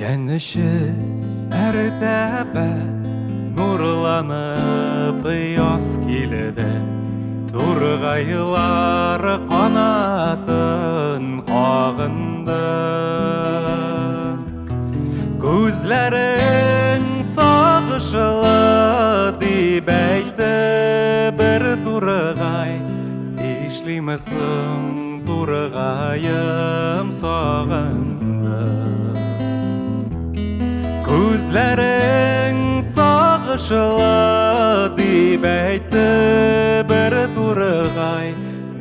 Nişanışı mərtəbə nurlanıb yaz kilidi Turğaylar qanatın qağında Gözlərin sağışılı dib əydi bir Turğay İşliməsin Turğayım sağında Gözlərin sağışılı dib əydi bir Turğay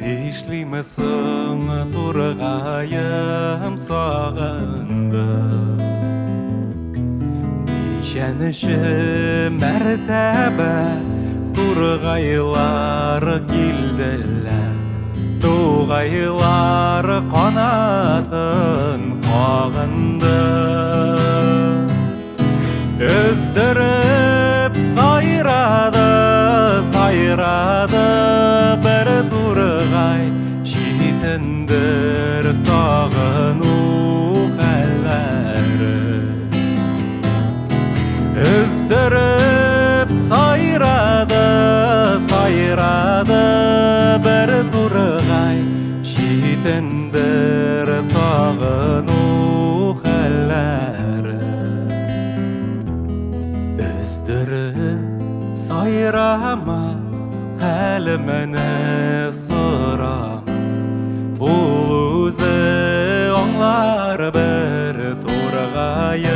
İşliməsin Turğayım sağında Nişanışı mərtəbə Turğaylar kildiler Tuğaylar qanatın qağında Özdürüp sayradı bir Turğay Şitindir sağınu xəlləri Özdürüp sayradı bir Turğay Şitindir sağınu xəlləri Özdürüp sayrama xəlməni sırama Bul özü onlar bir Turğayım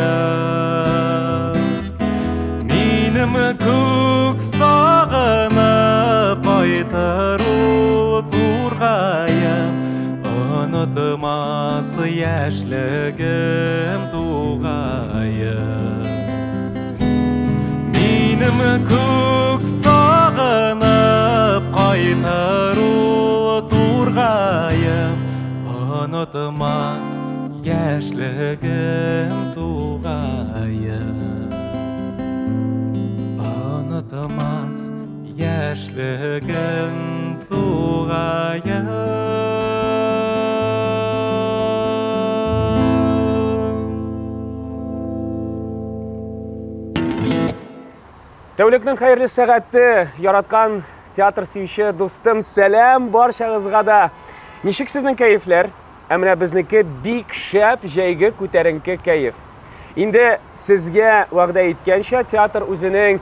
Minim kök sağınıp aytır ul Turğayım Unutmaz yaşligim Tuğayım Minim kök sağınıp aytır ul Turğayım Unutmaz yaşligim Tuğayım Unutmaz yaşligim Tuğayım Тәулікнің қайырлы сағатты яратқан театр сүйші достым, сәлем баршаңызға да. Нешік сіздің кәйіфлер? Әміне бізнекі бик шәп жәйгі көтеріңкі кәйіф. Инде сізге вағда еткенше театр өзінің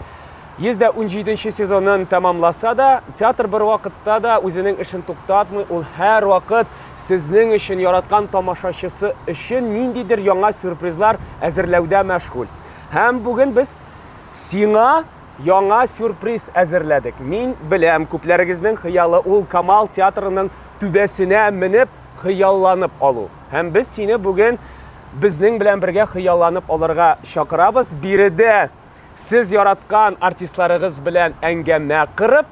117 сезонын тамамласа да, театр бір вақытта да өзінің ішін тоқтатмай, ол әр вақыт сіздің үшін яратқан тамашашысы үшін ниндейдір яңа сюрпризлар әзірлеуде мәшғул. Һәм бүгін біз сиңа яңа сюрприз әзірләдік. Мин білем, көпләрігіздің хыялы ол Камал театрының түбәсіне мініп, хыялланып алу. Һәм біз сені бүгін біздің білен бірге хыялланып алырға шақырабыз. Биреде сіз яратқан артистларығыз білен әңгәмә қырып,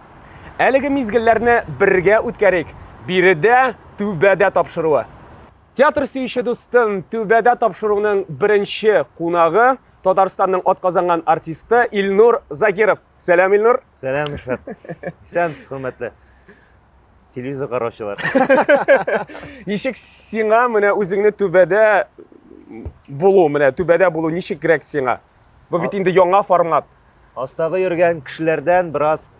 әлігі мезгілләрні бірге үткәрек. Биреде түбәдә тапшыруы. Театр сүйші достым, түбәдә тапшыруының бірінші қунағы Татарстанның атқазанған артисты Илнур Закиров. Сәлем, Илнур. Сәлем, Ишат. Сәмсіз, құрметті телевизор қараушылар. Нешік сиңа міне өзіңні түбәдә болу, нешік керек сиңа? Бұл бит инде яңа формат. Астағы жүрген кішілерден біраз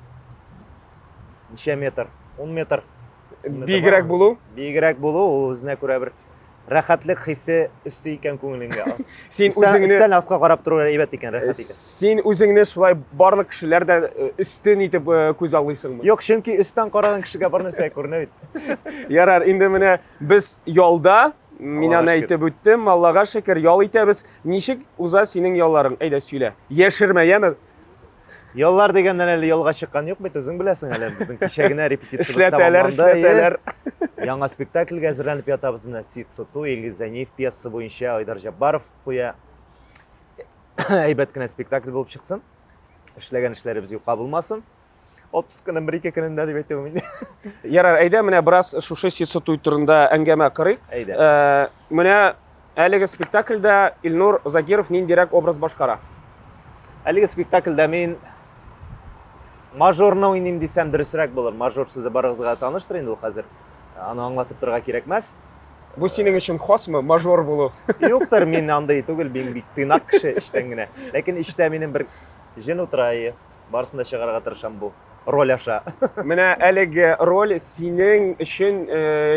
неше метр? 10 метр. Бигерәк болу? Бигерәк болу, ол өзіне көре бір рәхәтлік хиссе үсті екен көңіліңге. Үстен асқа қарап тұру әйбәт екен, рәхәт екен. Сен өзіңні шулай барлық кішілерден үстін етіп көз алғайсың мы? Yok, çünkü üstten қараған кішіге бар нәрсе көрінеді. Ярар, инде менә біз ялда, мен аны әйтеп үттім, Аллаға шүкір, ял итәбез. Нишек уза синең ялларың? Әйдә сөйлә. Яшермә, яме? Яллар дегеннен әлі ялға шыққан жоқ, бет өзің білесің әлі. Біздің кешегіне репетициямыз Эшләтәләр. Яңа спектакльге әзірләніп ятабыз менә Сит Сыту, Илгиз Зәниев пьесасы буенча Айдар Жаббаров куя. Әйбәт кенә спектакль булып чыксын. Эшләгән эшләребез юкка булмасын. Отпуск көнен 1-2 көнендә дип әйтәм инде. Ярар, әйдә менә бераз шушы Сит Сыту турында әңгәмә кырыйк. Әйдә. Менә әлеге спектакльдә Илнур Закиров ниндирәк образ башкара? Әлеге спектакльдә мин мажорны ойнайм дисәм дөресрәк булыр. Мажор сүзе барыгызга таныштыр инде ул хәзер. Аны аңлатып торырга кирәкмәс. Бу синең өчен хасмы, мажор булу? Юктыр, мен андай түгел, мен бик тыйнак кеше иштен генә. Ләкин иштә минем бер җен утырайы. Барысында чыгарга тырышам бу роль аша. Менә әлеге роль синең өчен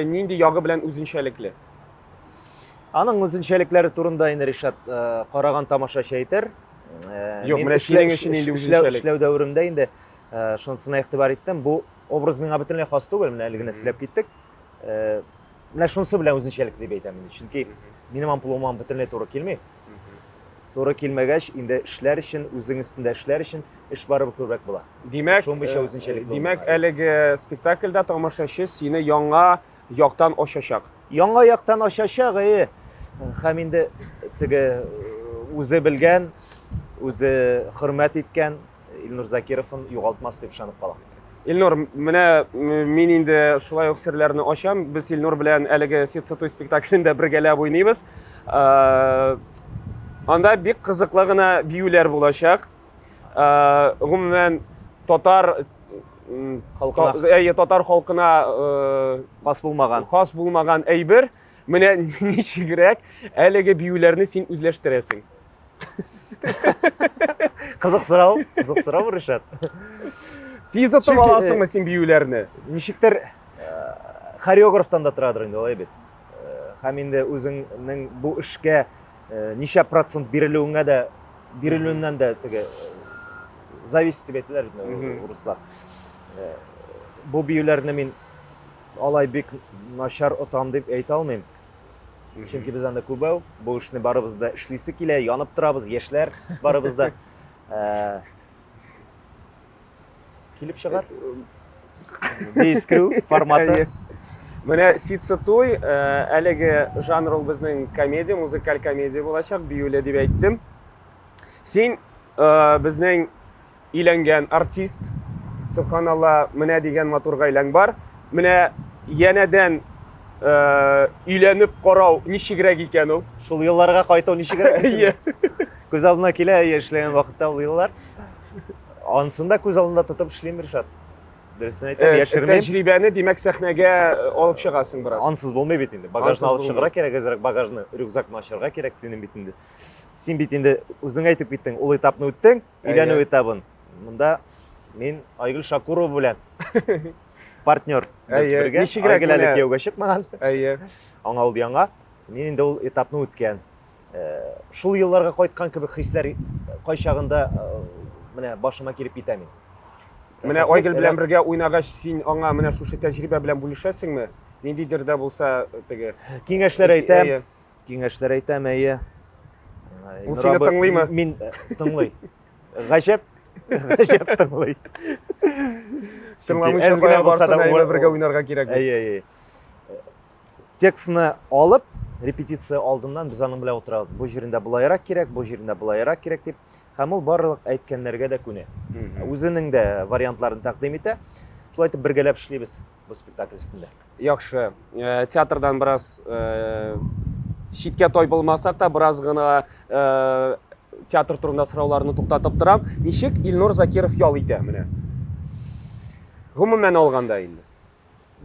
нинди ягы белән үзенчәлекле? Аның үзенчәлекләре турында инде Ришат караган тамашачы әйтер. Юк, менә синең өчен инде үзенчәлек. Эшләү дәвремдә инде шунысына игътибар иттем. Бу образ миңа бөтенләй хас түгел, менә әле генә сөйләп киттек. Менә шунысы белән үзенчәлек дип әйтәм инде. Чөнки минем амплуам бөтенләй туры килми. Туры килмәгәч, инде эшләр өчен, үзең өстендә эшләр өчен эш барыбер күбрәк була. Димәк, әлеге спектакльдә тамашачы сине яңа яктан ачачак. Яңа яктан ачачак, һәм инде теге үзе белгән, үзе хөрмәт иткән Илнур Закировын югалтмас дип ышанып калам. Илнур, менә мин инде шулай ук серләрне ачам. Без Илнур белән әлеге Ситсатуй спектаклендә бергәләп уйныйбыз. Анда бик кызыклы гына биюләр булачак. Гомумән татар халкына Хас булмаган әйбер. Менә ничегрәк әлеге биюләрне син үзләштерәсең? Кызык сорау Ришат. Тиз отып аласыңмы син биюләрне? Ничектер хореографтан да торадыр инде, алай бит. Һәм инде үзеңнең бу эшкә ничә процент бирелүеннән дә теге зависит дип әйтәләр урыслар. Бу биюләрне мин алай бик начар отам дип әйтә алмыйм. Чөнки без анда күбәү, бу эшне барыбыз да эшлисе килә, янып торабыз, яшьләр барыбыз да килеп чыгар. Дискру форматы. Менә Ситсатуй әлеге жанр ул безнең комедия, музыкаль комедия булачак, биюле дип әйттем. Син безнең иләнгән артист, субханалла, менә дигән матур гаиләң бар. Менә янәдән өйләнеп карау ничегрәк икән ул? Шул елларга кайту ничегрәк? Күз алдына килә, эшләгән вакытта ул еллар. Ансында күз алдында тотып эшлим Ришат. Дөресен әйтәм, яшермәйм. Тәҗрибәне димәк сәхнәгә алып чыгасың бераз. Ансыз булмый бит инде. Багажны алып чыгырга кирәк, әзрәк багажны, рюкзакны ачарга кирәк синең бит инде. Син бит инде үзең әйтеп киттең, ул этапны үттең, өйләнү этабын. Монда мин Айгөл Шакурова белән партнер. Без бергә. Айгөл әле кияүгә чыкмаган. Аңа ул яңа. Мин инде ул этапны үткән. Шул елларга кайткан кебек хисләр кайчагында менә башыма килеп китә мин. Менә Айгөл белән бергә уйнагач син аңа менә шушы тәҗрибә белән бүлешәсеңме? Ниндидер дә булса теге киңәшләр әйтәм. Киңәшләр әйтәм, әйе. Ул сине тыңлыймы? Мин тыңлый. Гаҗәп тыңлый. Тыңламыйча кая барсаң, әйе бергә уйнарга кирәк. Әйе. Текстны алып, репетиция алдыннан без аның белән утырабыз. Бу җирендә булайрак кирәк, бу җирендә булайрак кирәк дип. Һәм ул барлык әйткәннәргә дә күнә. Үзенең дә вариантларын тәкъдим итә. Шулай итеп бергәләп эшлибез бу спектакль өстендә. Яхшы. Театрдан бераз читкә тай булмасак та, бераз гына театр турында сорауларны туктатып торам. Ничек Илнур Закиров ял итә менә? Гомумән алганда инде.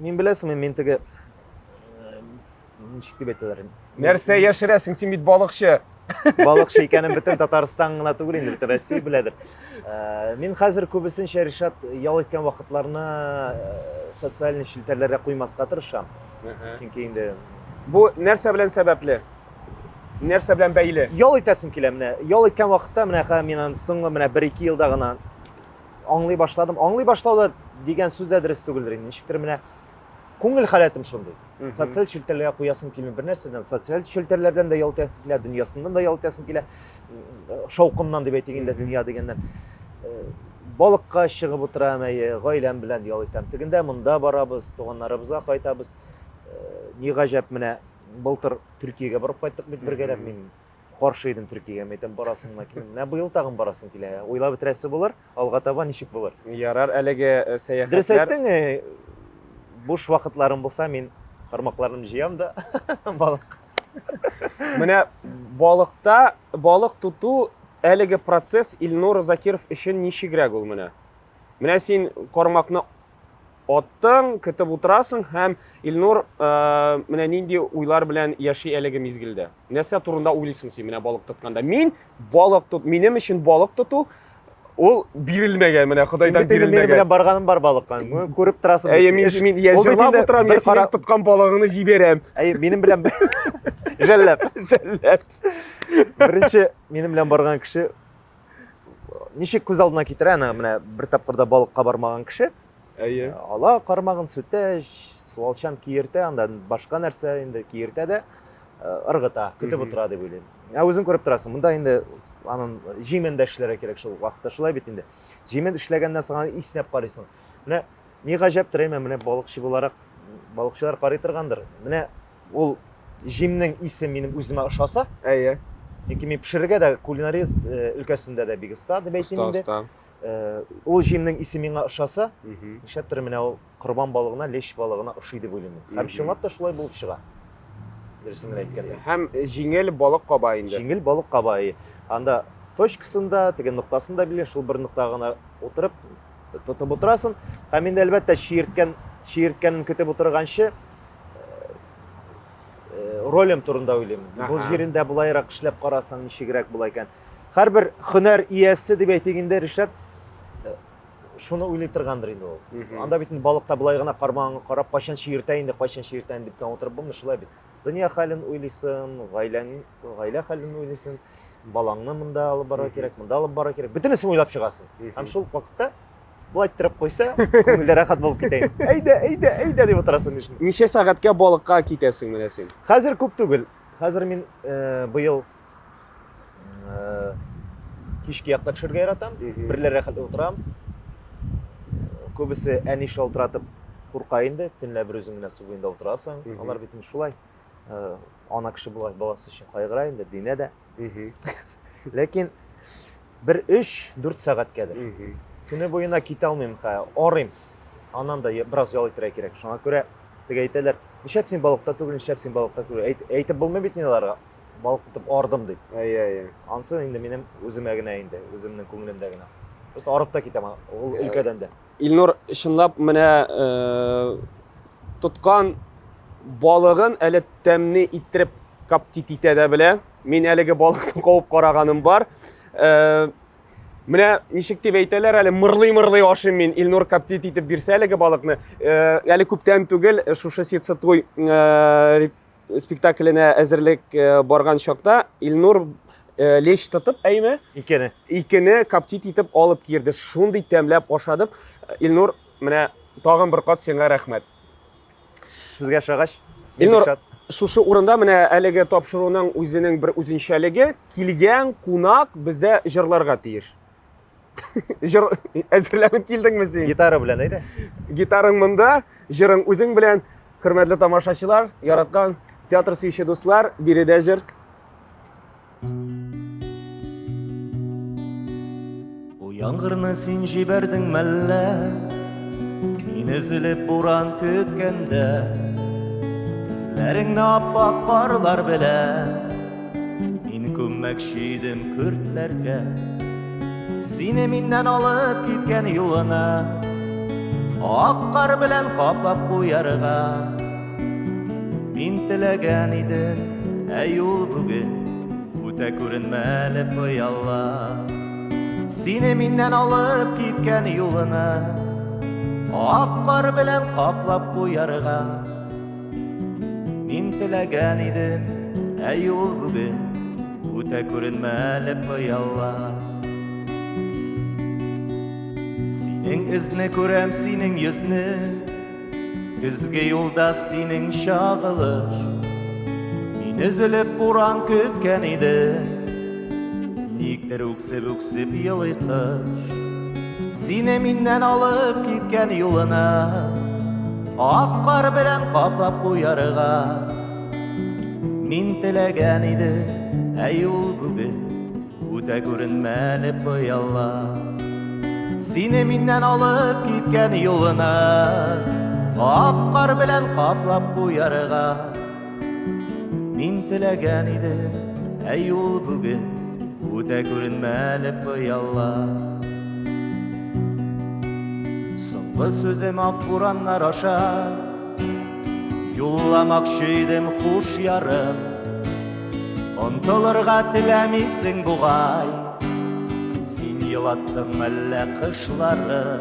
Мин беләсеңме, мин теге ничек дип әйтәләр? Нәрсә яшерәсең, син бит балыкчы. Балыкчы икәнен бөтен Татарстан гына түгел инде, бөтен Россия беләдер. Мин хәзер күбесенчә Ришат ял иткән вакытларны социаль челтәрләргә куймаска тырышам. Чөнки инде бу нәрсә белән сәбәпле? Нәрсә белән бәйле? Ял итәсем килә менә. Ял иткән вакытта менә мин соңгы менә 1-2 елда гына аңлый башладым. Аңлый башлауда дигән сүз дә дөрес түгелдер инде. Ничектер менә күңел халәтем шундый. Социаль челтәрләргә куясым килми бер нәрсәдән. Социаль челтәрләрдән дә ял итәсем килә, дөньясыннан да ял итәсем килә. Шаукымнан дип әйтик инде, дөнья дигәннән. Балыкка чыгып утырам, гаиләм белән ял итәм. Тегендә монда барабыз, туганнарыбызга кайтабыз. Ни гаҗәп менә былтыр Төркиягә барып кайттык бит бергәләп. Мин каршы идем Төркиягә, әйтәм барасыңмы килә. Менә быел тагын барасың килә. Уйлап бетерәсе булыр, алга таба ничек булыр? Ярар, әлеге сәяхәтләр. Дөрес әйттең, буш вакытларым булса, мин кармакларымны җыям да балык. Менә балык туту әлеге процесс Илнур Закиров өчен ничегрәк ул менә? Менә син кармакны Оттың, көтіп отырасың, һәм Илнур менә нинди уйлар белән яши әлеге мизгелдә. Нәрсә турында уйлыйсың син менә балык тотканда? Минем өчен балык тоту ул бирелмәгән, менә Худайдан Син минем бирелмәгән. белән барганым бар балыкка. Күреп торасың. Әйе, мин Ул бит җырлап инде утырам, бер я синең тоткан балыгыңны җибәрәм. Әйе, минем белән жәлләп. Жәлләп. Беренче минем белән барган кеше ничек күз алдына китерә, аны менә бер тапкырда балыкка бармаган кеше. Әйе. Ала кармагын сүтә, суалчан киертә, анда башка нәрсә инде киертә дә ыргыта, көтеп утыра дип уйлыйм. Үзең күреп торасың. Монда инде анын җимендә эшләргә кирәк шул вакытта, шулай бит инде. Җимен эшләгәннән соң иснәп карыйсың. Менә ни гаҗәптер, менә балыкчы буларак балыкчылар карый торгандыр. Менә ул җимнең исе минем үземә ошаса, Әйе. яки мин пешерергә дә кулинарист өлкәсендә дә бик оста дип әйтим инде. Уста. Ул җимнең исе миңа ошаса, нишләптер менә ул корбан балыгына, лещ балыгына ошый дип уйлыйм. Һәм чынлап та шулай булып чыга. Дөресен әйткәндә. Һәм җиңел балык каба инде. Җиңел балык кабайы. Анда точкасында, теге ноктасында билгеле, шул бер ноктага гына утырып тотып утырасың. Һәм инде әлбәттә чиерткәнен көтеп утырганчы ролем турында уйлыйм. Бу җирендә булайрак эшләп карасаң, ничегрәк була икән. Һәрбер һөнәр иясе дип әйтгәндә Ришат шуны уйлый торгандыр инде ул. Анда бит балыкта булай гына кармагыңны карап, кайчан чиертә инде дип кан утырып булмый, шулай бит. Дөнья хәлен уйлыйсың, гаилә хәлен уйлыйсың, балаңны монда алып барырга кирәк, монда алып барырга кирәк. Бөтенесен уйлап чыгасың. Һәм шул вакытта булай торып койса, күңелдә рәхәт булып китә. Әйдә дип утырасың ишен. Ничә сәгатькә балыкка китәсең менә син? Хәзер күп түгел. Хәзер мин быел кичке якта төшәргә яратам. Берләр рәхәт утырам. Күбесе әни шалтыратып курка инде. Төнлә бер үзең генә су буенда утырасың. Алар бит шулай. Ана кеше булган баласы өчен кайгыра инде, динә дә. Ләкин бер 3-4 сәгатькәдер. Төне буена китә алмыйм, арыйм. Аннан да бераз ял итәргә кирәк. Шуңа күрә теге әйтәләр, "Нишәп син балыкта түгел, нишәп син балыкта түгел?" Әйтеп булмый бит аларга. Балык тотып ардым дип. Әйе. Ансы инде минем үземә генә инде, үземнең күңелемдә генә. Просто арып та китәм ул өлкәдән дә. Илнур, чынлап менә тоткан балыгын әле тәмне иттереп каптит итә дә белә. Мин әлеге балыкны кавып караганым бар. Менә ничек дип әйтәләр, әле мырлый ашыйм мин Илнур каптит итеп бирсә әлеге балыкны. Әле күптән түгел шушы Ситсатуй спектакленә әзерлек барган чакта Илнур лещ тотып, әйме? Икене каптит итеп алып кирде. Шундый тәмләп ашадып. Илнур, менә тагын бер кат сиңа рәхмәт. Сезгә шагач. Илнур, шушы урында менә әлеге тапшыруның үзенең бер үзенчәлеге, килгән кунак бездә җырларга тиеш. Әзерләнеп килдеңме син? Гитара белән әйдә. Гитараң монда, җырың үзең белән. Хөрмәтле тамашачылар, яраткан театр сөюче дуслар, биредә җыр. Бу яңгырны син җибәрдең мәллә? Мин өзелеп буран көткәндә, Изләреңне аппак карлар белән, Мин күммәкче идем көртләргә. Сине миннән алып киткән юлына, Ак кар белән каплап куярга. Мин теләгән идем, ул бүген үтә күренмәле пыялла. Сине миннән алып киткән юлына, Ак кар белән каплап куярга. Мин теләгән идем, ул бүген үтә күренмәле пыялла. Синең изне күрәм, синең йөзне, Көзге юлда синең чагылыш. Мин өзелеп буран көткән идем, Никтер үксеп елый кыш. Сине миннән алып киткән юлына, Ак кар белән каплап куярга. Мин теләгән идем, ул бүген үтә күренмәле пыялла. Сине миннән алып киткән юлына, Ак кар белән каплап куярга. Мин теләгән идем, ул бүген үтә күренмәле пыялла. Yalgı sözüm ak buranlar aşa Yollamakçı idim huş yarım Ontolurga tilemiysin buğay Sin yılattın elle kışları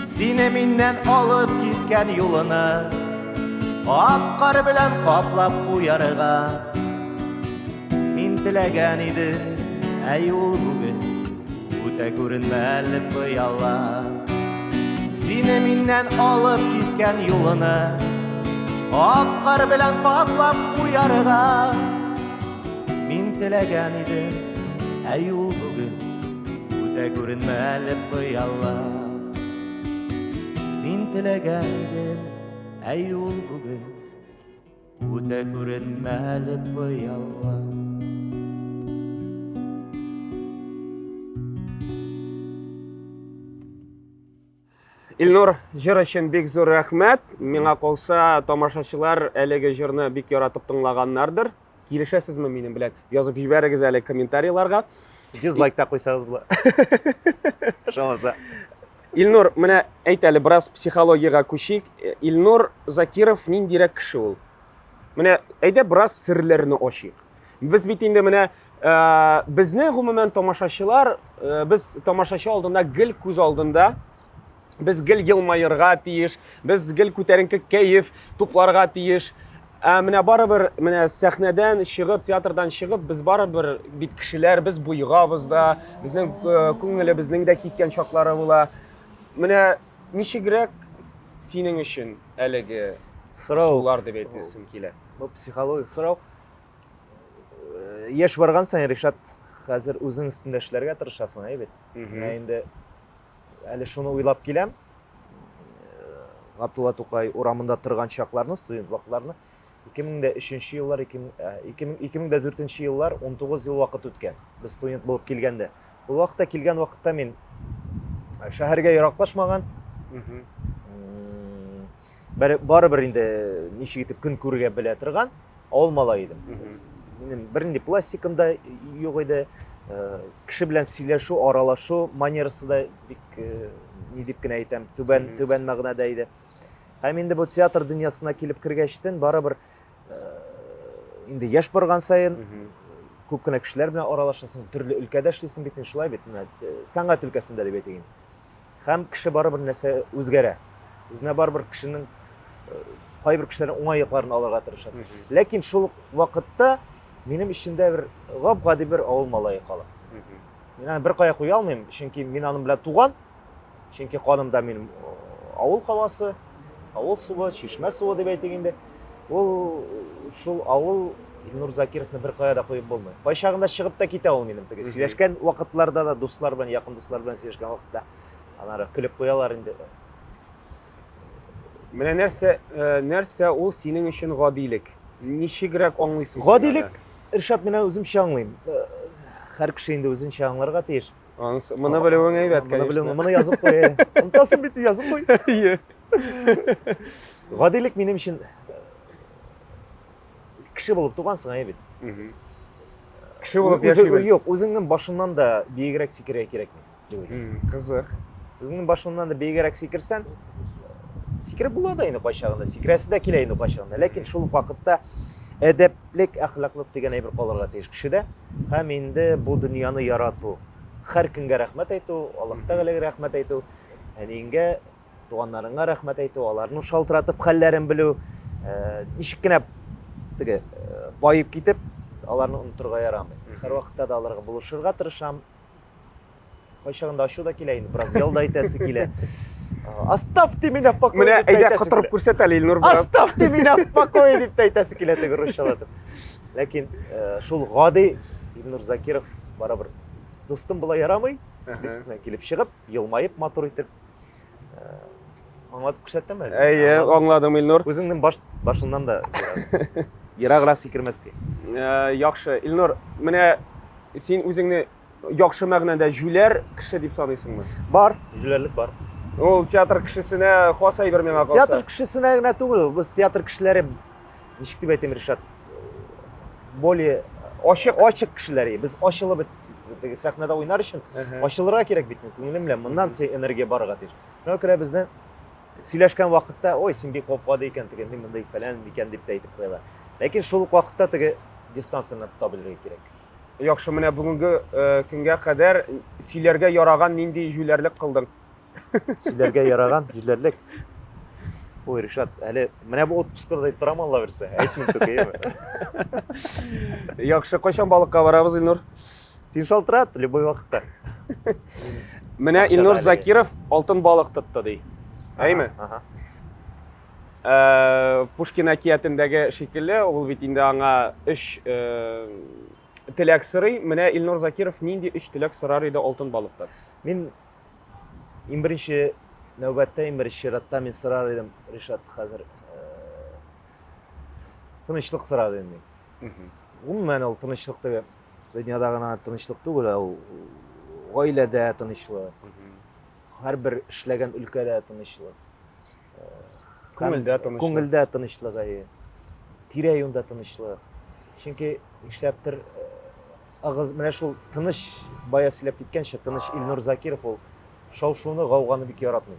Sine minden alıp gitken yolunu Ak kar bilen kaplap bu yarıga Min tilegen idim ey ol bugün Uta görünmeli bu yallar Sine minden alıp gitken yolunu Ak kar bilen kaplap bu yarıga Min tilegen idim ey ol bugün Uta görünmeli bu yallar Min tilegen idim ey ol bugün Uta görünmeli bu yallar Илнур, жыр үшін бек зор рахмет. Миңа қолса, тамашашылар әлеге жырны бек яратып тыңлағаннардыр. Келішесізме менің білән? Yazып жіберіңіз әлі комментарийларға. Дизлайкта қойсаңыз бұла. Шамаса. Илнур, міне әйт әлі біраз психологияға көшейік. Илнур Закиров ниндирек кіші ол? Міне әйде біраз сірлеріні ашайық. Біз битінде міне біздің ғұмумен тамашашылар, біз тамашашы алдында гіл көз алдында Biz gel yılmayırga tiyiş, biz gel küterinki keyif tuplарға tiyiş. Mine barabir mine sahneden çıkıp, teatrdan çıkıp, biz barabir bit kişiler, biz buyğabız da, bizning көңілі bizning de kitken şakları bula. Mine nişigrek senin için әлеге Сұрау. деп айтасың келе. Бұл психологик сұрау. Еш барған сайын Ришат қазір өзің үстінде эшләргә тырышасың, әйбет. Енді әлі шуны ойлап келем. Абдулла Тукай урамында тұрған шақларны, студент вақытларны 2003 еллар, 2004 еллар 19 ел вақыт өткен. Біз студент болып келгенде. Бұл вақытта келген вақытта мен шәһәргә ярақлашмаған. Барыбір енді нешік етіп күн көруге біле тұрған ауыл малай едім. Менің бірінде пластикым да жоқ еді. Кіші білән сөйләшу, аралашу манерасы да бик не деп кенә әйтәм, түбән мәгънәдә иде. Һәм инде бу театр дөньясына килеп кергәчтен барыбер инде яшь барган сайын күп кенә кешеләр белән аралашасың, төрле өлкәдә эшлисең бит, шулай бит, сәнгать өлкәсендә дип әйтегез. Һәм кеше барыбер нәрсә үзгәрә. Үзенә барыбер кешенең кайбер кешеләрнең уңайлыкларын алырга тырышасың. Ләкин шул вакытта Минем ішінде бір ғап-ғади бір ауыл малайы қалып. Мен аны бір қая қоя алмайым, чөнки мен аның белән туған, чөнки қанымда менің ауыл хавасы, ауыл суы, чишмә суы деп әйтегенде, ол шул ауыл Илнур Закировны бір қая да қойып болмай. Бай шағында шығып та китә ул минем теге. Сөйләшкән вакытларда да дуслар белән, якын дуслар белән сөйләшкән вакытта анары көлеп куялар инде. Менә нәрсә ул синең өчен гадилек? Ничегрәк аңлыйсың? Гадилек Иршат, мен өзімше аңлайым. Һәр кеше инде үзенчә аңларга тиеш. Моны белүең әйбәт, конечно. Моны язып куй. Унтасың бит, язып куй. Гадилек минем өчен кеше булып тугансың, әйбәт. Кеше булып яшәгән. Юк, үзеңнең башыңнан да биегрәк сикерә кирәкми. Кызык. Үзеңнең башыңнан да биегрәк сикерсән, сикереп була да инде кайчагында, сикерәсе дә килә инде кайчагында. Ләкин шул вакытта әдәплек, әхлаклык дигән әйбер калырга тиеш кешедә. Һәм инде бу дөньяны ярату, һәр көнгә рәхмәт әйтү, Аллаһ Тәгаләгә рәхмәт әйтү, әниеңгә, туганнарыңа рәхмәт әйтү, аларны шалтыратып хәлләрен белү, ничек кенә теге байып китеп, аларны онытырга ярамый. Һәр вакытта да аларга булышырга тырышам. Кайчагында ачу да килә инде, бераз ялда әйтәсе килә. Оставьте меня в покое. Менә әйдә кытырып күрсәт әле Илнур брат. Оставьте меня в покое дип әйтәсе килә теге русчалатып. Ләкин шул гади Илнур Закиров барыбер достым була ярамый. Мен килеп чыгып, елмайып, матур итеп аңлатып күрсәттем әзер. Әйе, аңладым Илнур. Үзеңнең башыңнан да ераграк сикермәскә. Яхшы, Илнур, менә син үзеңне яхшы мәгънәдә жүләр кеше дип саныйсыңмы? Бар, жүләрлек бар. Ул театр кешесенә хас әйбер миңа калса. Театр кешесенә генә түгел, без театр кешеләре ничек дип әйтәм, Ришат, более ачык кешеләр. Без ачылып теге сәхнәдә уйнар өчен ачылырга кирәк бит, күңелем белән. Моннан син энергия барырга тиеш. Şuna göre bizden söyleşken vakitte oy sen bir kopmadı iken tükendi mınday falan iken dip deyip koyarlar. Lakin şoluk vakitte tüge distansını tutabilmek gerek. Яхшы, менә бүгенге көнгә кадәр силәргә яраган нинди җүләрлек кылдың? Sizlerge yaragan yüzlerlik. Oy Rişat, hele mene bu otpuskada deyip duram Allah verse. Aytmayın tüke iyi mi? Яхшы, кайчан балыкка барабыз, Илнур? Sen şaltırat, любой vakitte. Менә Акча Илнур да Закиров алтын балык тотты ди. Әйме? Aha. Пушкин әкиятендәге шикелле, ул бит инде аңа 3 теләк сорый. Менә Илнур Закиров нинди 3 теләк сорар иде алтын балыктан? Min en birinci növbette en birinci şiratta min sırar edim Rişat hazır. Tınışlık sırar edim min. Umumen ol tınışlık da dünyada gana tınışlık değil ol ailede tınışlık. Her bir işlegen ülkede tınışlık. Көңелдә тынычлык. Көңелдә тынычлык ayı. Тирә-юнда тынычлык. Çünkü işleptir ağız менә шул тыныч бая сөйләп киткәнчә тыныч Илнур Закиров ул шау-шуны, гауганы бик яратмый.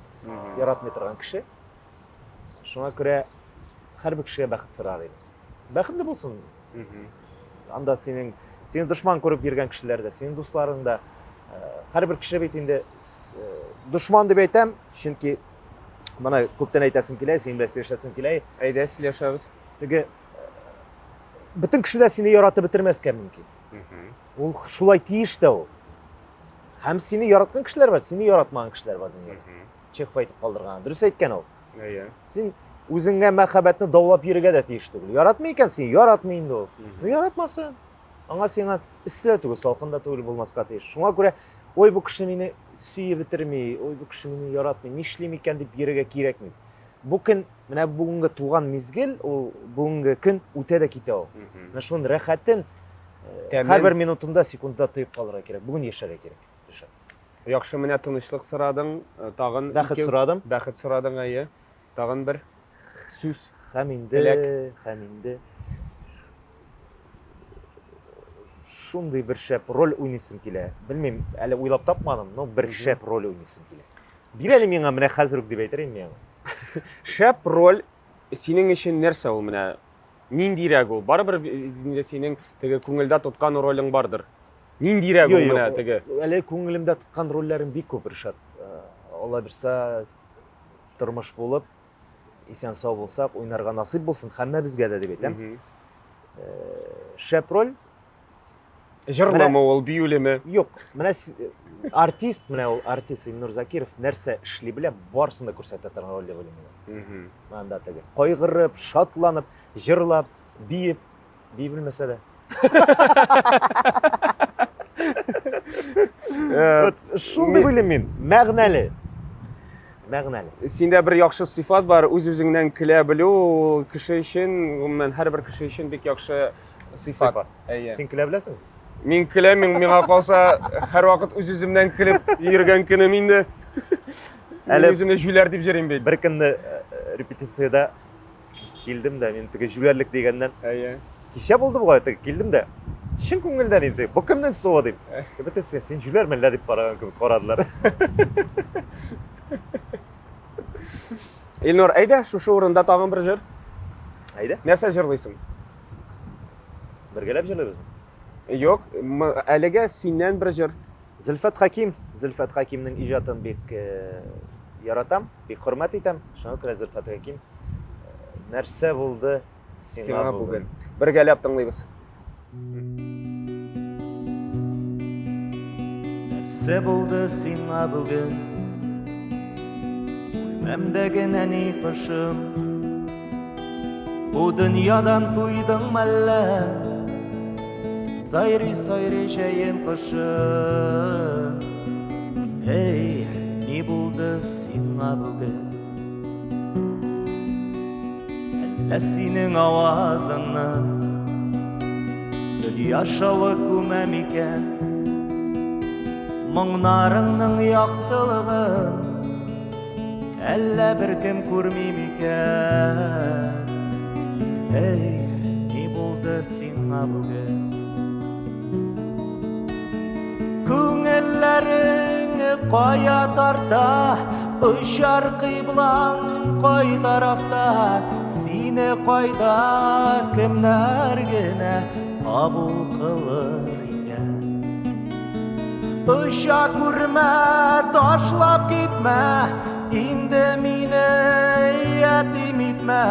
Яратмый торган кеше. Шуңа күрә һәр бер кешегә бәхет сорар иде. Бәхетле булсын. Анда синең дошман күреп йөргән кешеләр дә, синең дусларың да һәр бер кеше бит инде дошман дип әйтәм, чөнки Bana күптән әйтәсем килә, син белән сөйләшәсем килә. Әйдә, сөйләшәбез. Теге бөтен кеше дә сине яратып бетермәскә мөмкин. Ул шулай тиеш тә ул. Һәм сине яраткан кешеләр бар, сине яратмаган кешеләр бар дөньяда. Чехов әйтеп калдырган. Дөрес әйткән ул. Әйе. Син үзеңгә мәхәббәтне даулап йөрергә дә тиеш түгел. Яратмый икән син, яратмый инде ул. Ну яратмасын. Аңа сиңа истә түгел, салкында түгел булмаска тиеш. Шуңа күрә ой bu кеше мине сөйеп бетерми, ой bu кеше мине яратмый, нишлим икән дип йөрергә кирәкми. Бу көн, менә бүгенге туган мизгел, ул бүгенге көн үтә дә китә ул. Менә шуның рәхәтен һәр бер минутында, секундда тоеп калырга кирәк. Бүген яшәргә кирәк. Яхшы, менә тынычлык сорадың, тагын Бәхет сорадым. Бәхет сорадың, әйе. Тагын бер сүз. Һәм инде шундый бер шәп роль уйныйсым килә. Белмим, әле уйлап тапмадым, но бер шәп роль уйныйсым килә. Бир әле миңа менә хәзер үк дип әйтәм миңа. Шәп роль синең өчен нәрсә ул менә? Ниндирәк ул? Барыбер инде синең теге күңелдә тоткан ролең бардыр. Ниндирәк ул менә теге? Әле күңелемдә тоткан рольләрем бик күп Ришат. Алла бирсә тормыш булып, исән сау булсак, уйнарга насыйп булсын һәммәбезгә дә дип әйтәм. Шәп роль Җырлама ул, биюлеме? Юк, менә артист, менә ул артист Илнур Закиров нәрсә эшли белә, барысын да күрсәтә торган роль дип уйлыйм. Анда теге кайгырып, шатланып, җырлап, биеп белмәсә дә. Шул дип уйлыйм мин, мәгънәле. Синдә бер яхшы сыйфат бар, үз-үзеңнән көлә белү, кеше өчен, гомумән һәр бер кеше өчен бик яхшы сыйфат. Әйе. Син көлә беләсеңме? Мин көләм, миңа калса һәр вакыт үз-үземнән көлеп йөргән көнем инде. Әле үземне җүләр дип җөрим бит. Бер көнне репетициядә килдем дә, мин теге җүләрлек дигәннән. Әйе. Кичә булды бугай, теге килдем дә. Шин күңелдән инде. Бу кемнән суы дип. Бетәсе син җүләрме дип караган кебек карадылар. Илнур, әйдә, шушы урында тагын бер җыр. Әйдә. Нәрсә җырлыйсың? Бергәләп җырлыйбыз. Юк, әлегә синнән бер җыр. Зөлфәт Хакимның иҗатын бик яратам, бик хөрмәт итәм. Шуңа күрә Зөлфәт Хаким нәрсә булды сиңа бүген. Бергәләп тыңлыйбыз. Нәрсә булды сиңа бүген? Үлмәмдәге нәни кышым, бу дөньядан туйдыңмы әллә? Сайрый җәен кышын. Эй, ни булды сиңа бүген? Әллә синең авазыңны дөнья шавы күмәм икән? Моңнарыңның яктылыгын әллә бер кем күрми микән? Эй, ни булды сиңа бүген? Күңелләрең кая тарта, Ұшар қиблаң қой тарафта, сені қойда кімнәргіне қабыл қылыр екен. Ұша көрме, ташлап кетме, инде мені етім етме.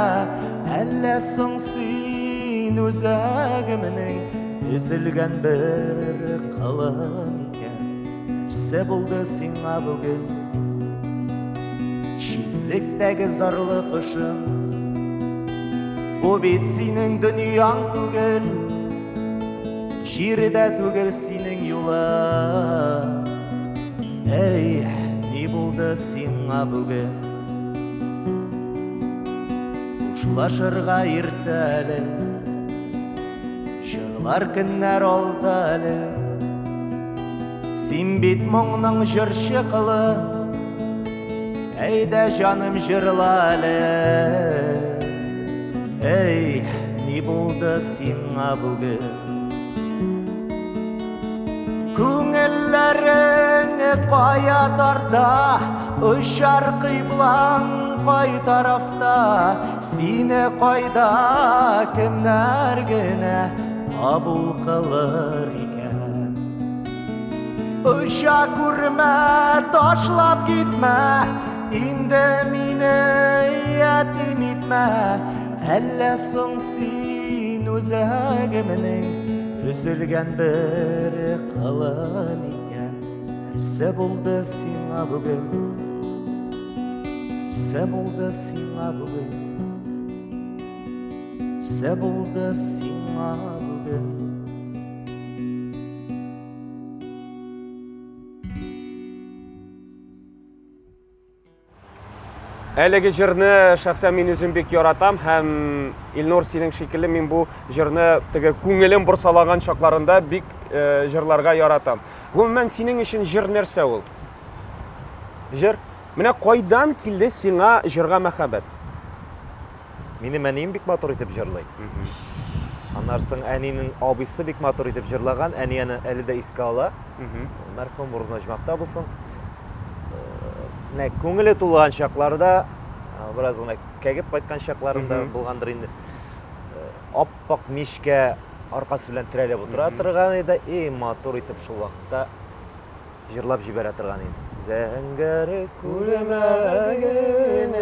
Әлі соң сен өзегімнің үзілген бір қалым екен. Нәрсе болды сеңа бүгін, ширліктегі зарлы қышым. Бұл бет сенің дүнияң түгел, жерде түгел сенің юлың. Ей, не болды сеңа бүгін? Ұшылашырға ертәлі, жырлар күннер олдалы. Сен бет мұңның жүрші қылы, әйді жаным жырлалы. Ей, не болды сеңа бүгін? Көңіллерің қоя тарта, ұшар қиблаң қой тарафта, сені қойда кімнәргіне қабыл қылыр екен. Ұша көрме, ташлап кетме, инде мені етім етме. Әлі соң сен өзегімнің үзілген бір қалым екен. Нәрсе болды сеңа бүгін? Нәрсе болды сеңа бүгін? Нәрсе болды сеңа бүгін? Әлеге жырны шақса мен өзім бек яратам, һәм Илнур сенің шекілі мен бұл жырны көңілім бұрсалаған шақларында бек жырларға яратам. Ғұммен сенің үшін жыр нәрсе ол? Жыр? Менә қойдан келді сеңа жырға мәхәббәт? Мені әнейім бек матур етіп жырлай. Анарсың әнейінің абысы бек матур етіп жырлаған, әнейіні әлі де еске ала. Мәрхум орнына жмақта болсын. Көңілі толған шақларда, біраз ғына кәгіп қайтқан шақларында болғандыр енді. Аппақ мешке арқасы білән тірәлеп отыра тұрған еді, матур етіп шыл вақытта жырлап жібер атырған еді. Зәңгәрі күлімәгені,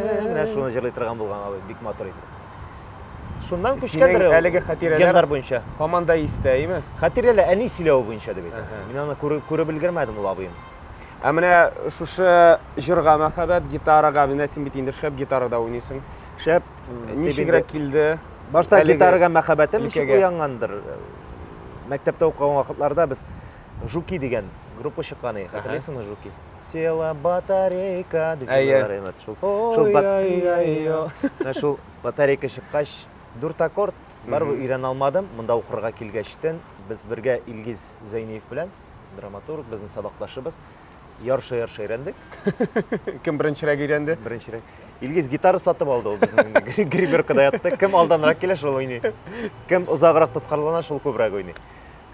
шуны жырлай тұрған болған бек матур еді. Шундан күшкендір гендар бойынша. Хаманда істейі ме? Хатирелі әне силеуі бойынша деп еді. Мен аны көрі білгірмәдім ол абыйым. Әміне шушы жырға мәхәббәт, гитараға менә сен бит инде шәп гитарада ойнайсың. Шәп Ничегрәк килде? Башта гитараға мәхәббәтем ничек уянғандыр. Мәктәптә укыган вакытларда біз Жуки деген группа шыққан, хатırlайсыңмы Жуки? Села батарейка деген шул батарейка шыққаш 4 аккорд барбы үйрәнә алмадым. Мында укырга килгәчтен без бергә Илгиз Зәйнеев белән, драматург, безнең сабакташыбыз, ярша өйрәндек. Кем беренчерәк өйрәнде? Беренчерәк. Илгиз гитара сатып алды ул безнең гримеркада ятты. Кем алданрак килә шул уйный. Кем узаграк тоткарлана шул күбрәк уйный.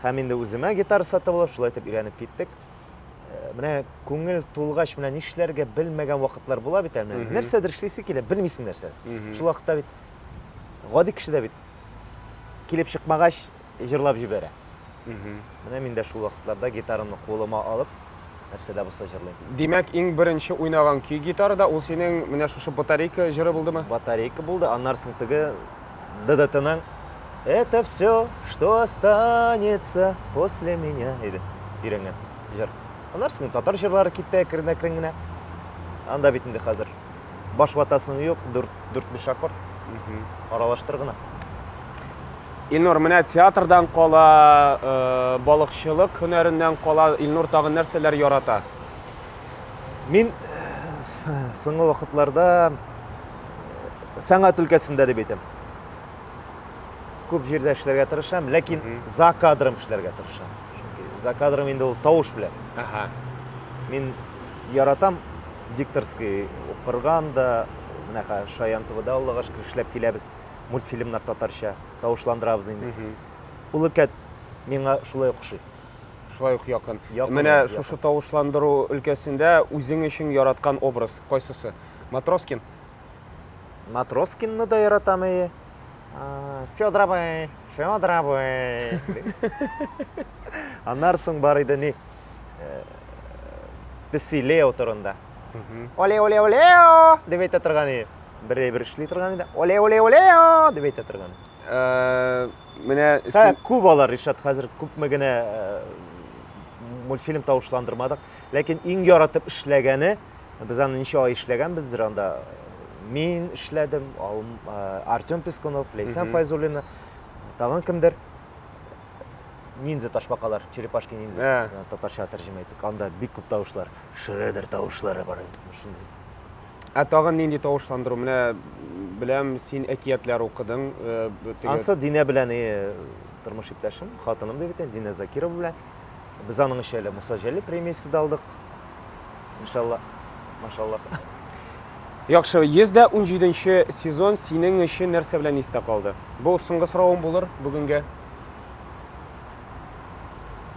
Һәм инде үземә гитара сатып алып, шулай итеп өйрәнеп киттек. Менә күңел тулгач менә нишләргә белмәгән вакытлар була бит әле. Нәрсәдер эшлисе килә, белмисең нәрсә. Шул вакытта бит гади кеше дә бит килеп чыкмагач җырлап җибәрә. Менә мин дә шул вакытларда гитарамны кулыма алып, нәрсәдә булса җырлыйм. Димәк, иң беренче уйнаган көй гитарада ул синең менә шушы батарейка җыры булдымы? Батарейка булды, аннарсың теге ДДТның «Это все, что останется после меня» иде. Өйрәнгән җыр. Аннарсың татар җырлары китте керенә-керенгенә. Анда бит инде хәзер баш ватасың юк, 4-5 аккорд. Аралаштыр гына. Илнур, менә театрдан кала, балыкчылык һөнәреннән кала, Илнур тагын нәрсәләр ярата? Мин соңгы вакытларда сәнгать өлкәсендә дип әйтәм. Күп җирдә эшләргә тырышам, ләкин за кадрым эшләргә тырышам. Чөнки за кадрым инде ул тавыш белән. Мин яратам дикторский укырган да, менә Шаян ТВда аллага шөкер эшләп киләбез. Мультфильмнар татарча тавышландырабыз инде. Ул өлкәт миңа шулай охшый. шулай ук якын. Якын, Менә якын. шушы тавышландыру өлкәсендә үзең өчен яраткан образ кайсысы? Матроскин. Матроскинны да яратам ие. Федор абай, Федор абай. Аннан соң бар иде ни? Песи Лео турында. Оле, оле, олео деп әйтә торган ие. Бер эшли торган иде. Оле, оле, олео деп әйтә торган. Менә Күп алар Ришат хәзер күпме генә мультфильм тавышландырмадык. Ләкин иң яратып эшләгәне, без аны ничә ай эшләгәнбездер анда. Мин эшләдем, Артем Пескунов, Лейсан Файзуллина, тагын кемдер. Ниндзя ташбакалар, черепашки ниндзя. Татарча тәрҗемә иттек. Анда бик күп тавышлар, Шредер тавышлары бар инде. Тагын нинди тавышландыру? Менә беләм, син әкиятләр укыдың. Ансы Динә белән тормыш иптәшем, хатыным дип әйтәм, Динә Закирова белән. Без аның эшләре Муса Җәлил премиясе да алдык. Иншалла. Машаллах. Яхшы, 117-нче сезон синең өчен нәрсә белән истә калды? Бу соңгы соравым булыр бүгенгә.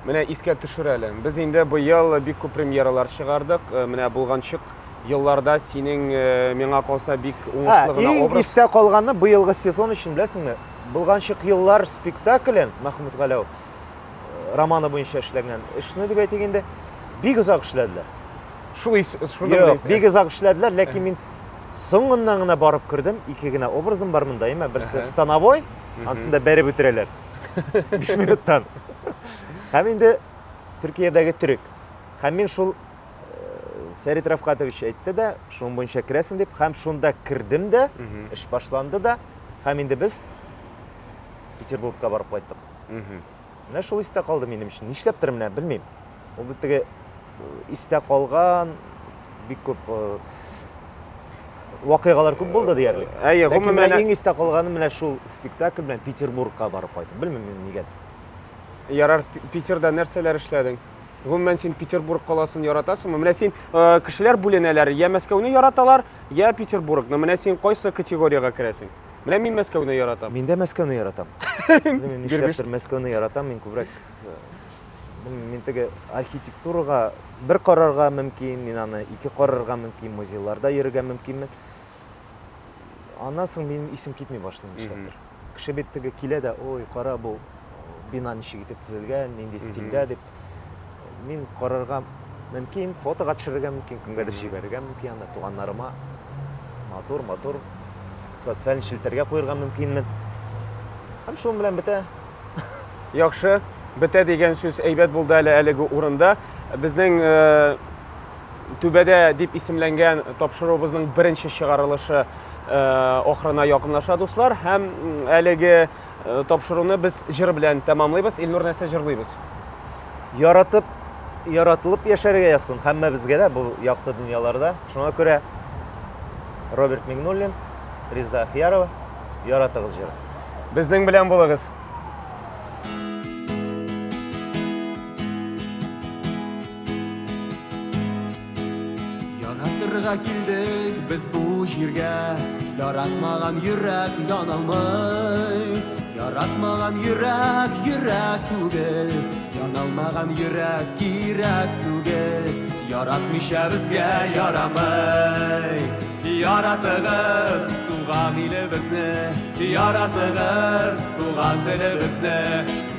Менә искә төшер әле. Без инде бу ел бик күп премьералар чыгардык. Менә булганчык елларда синең миңа калса бик уңышлы гына Иң образ. истә калганы быелгы сезон өчен беләсеңме? Булганчык еллар спектаклен Мәхмүт Галәү романы буенча эшләгән. Эшне дип әйтгәндә бик узак эшләделәр. Шуны Бик узак эшләделәр, ләкин мин соңыннан гына барып кердем. Ике генә образым бар монда, әмма берсе становой, ансында бәреп үтерәләр. 5 минуттан. Һәм инде Төркиядәге төрек. Һәм мин шул Фәрит Рафкатович әйтте дә, шуның буенча керәсең дип, һәм шунда кирдем дә, эш башланды да, һәм инде без Петербургка барып кайттык. Менә шул истә калды минем өчен. Нишләптер менә белмим. Ул бит истә калган бик күп вакыйгалар күп булды диярлек. Ләкин менә иң истә калганы менә шул спектакль белән Петербургка барып кайттым. Белмим нигә. Ярар, Питерда нәрсәләр эшләдең? Гомумән син Петербург каласын яратасыңмы? Менә син кешеләр бүленәләр, я Мәскәүне яраталар, я Петербургны. Менә син кайсы категорияга керәсең? Менә мин Мәскәүне яратам. Мин дә Мәскәүне яратам. Белмим, нишләптер Мәскәүне яратам, мин күбрәк мин теге архитектурага бер карарга мөмкин, мин аны ике карарга мөмкин, музейларда йөрергә мөмкинмен. Аннан соң минем исем китми башлый нишләптер. Кеше бит теге килә дә, ой, кара бу бина ничек итеп төзелгән, нинди стильдә дип. Мин карарга мөмкин, фотога төшерергә мөмкин, кемгәдер җибәрергә мөмкин, анда туганнарыма матур социаль челтәргә куярга мөмкинмен. Һәм шул белән бетә. Яхшы, бетә дигән сүз әйбәт булды әлеге урында. Безнең Түбәдә дип исемләнгән тапшыруыбызның беренче чыгарылышы ахырына якынлаша, дуслар. Һәм әлеге тапшыруны без җыр белән тәмамлыйбыз. Илнур, нәрсә җырлыйбыз? Яратылып яшәргә язсын һәммәбезгә дә бу якты дөньяларда. Шуңа күрә Роберт Мигнуллин, Реза Ахиярова, яратыгыз җыры. Безнең белән булыгыз. Яратырга килдек без бу җиргә, яратмаган йөрәк яналмый. Яратмаган йөрәк йөрәк түгел, яналмаган йөрәк кирәк түгел. Яратмыйча безгә ярамый. Яратыгыз туган илебезне, яратыгыз туган телебезне.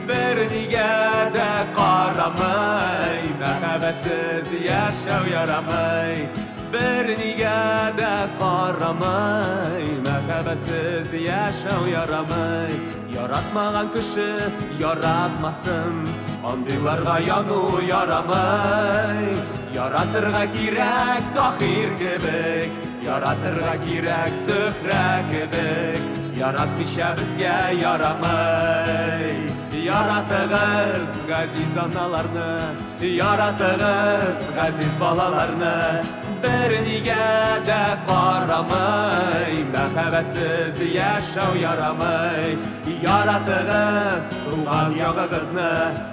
Бер нигә дә карамый, мәхәббәтсез яшәү ярамый. Бер нигә дә карамый, мәхәббәтсез яшәү ярамый. Яратмаган кеше яратмасын, андыйларга яну ярамый. Яратырга кирәк Таһир кебек, яратырга кирәк Зөһрә кебек. Яратмыйча безгә ярамый. Яратыгыз газиз аналарны, яратыгыз газиз балаларны. Бер нигә дә карамый, мәхәббәтсез яшәү ярамый. Яратыгыз туган ягыгызны,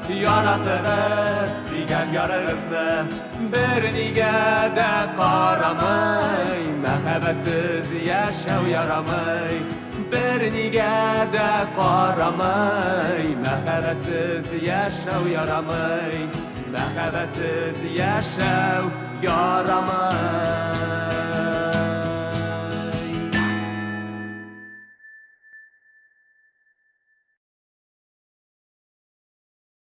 яратыгыз сөйгән ярыгызны. Бер нигә дә карамый, мәхәббәтсез яшәү ярамый. bir nige de qaramay Məxəbətsiz yaşav yaramay Məxəbətsiz yaşav yaramay